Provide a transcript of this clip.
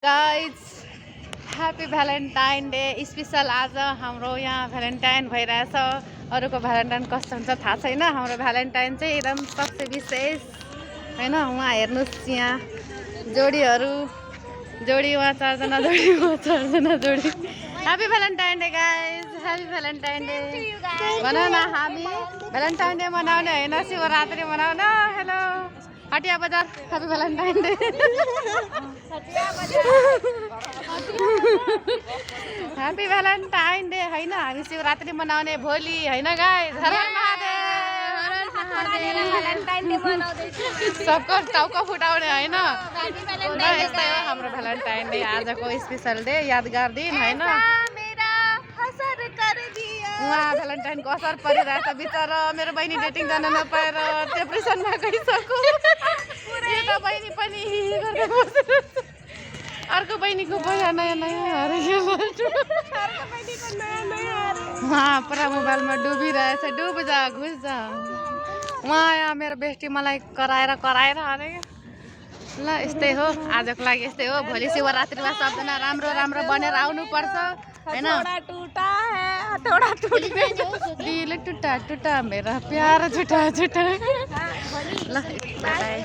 Guys happy Valentine day special आज हाम्रो यहाँ भ्यालेन्टाइन भइरहेछ। अरूको भ्यालेन्टाइन कस्तो हुन्छ थाहा छैन, हाम्रो भ्यालेन्टाइन चाहिँ एकदम सबसे विशेष होइन। उहाँ हेर्नुहोस् यहाँ जोडीहरू, जोडी उहाँ 4 जना जोडी, उहाँ 4 जना जोडी। Happy Valentine day guys, happy Valentine day. भन न हामी भ्यालेन्टाइन डे मनाउने होइन, शिवरात्रि मनाउने। हेलो हटिया बजार, happy Valentine day. Happy Valentine day होइन, हामी शिवरात्रि मनाउने भोलि होइन गाइस। हर हर महादेव। सबको टाउको फुटाउने होइन। यस्तै हो हाम्रो भ्यालेन्टाइन डे, आजको स्पेसल डे, यादगार दिन होइन। उहाँ भ्यालेन्टाइनको असर परिरहेछ बिचरा, मेरो बहिनी डेटिङ जान नपाएर डिप्रेसनमा गइसक्यो। यता बहिनी पनि गर्दै बसिरहेछ। अर्को बहिनीको बया नयाँ उहाँ पुरा मोबाइलमा डुबिरहेछ। डुब जा, घुस जा। उहाँ यहाँ मेरो बेस्टी मलाई कराएर अरे ल यस्तै हो, आजको लागि यस्तै हो। भोलि शिवरात्रिमा सबजना राम्रो राम्रो बनेर आउनुपर्छ होइन। दिल टुटा टुटा मेरा प्यार झुटा झुटा। ल बाई।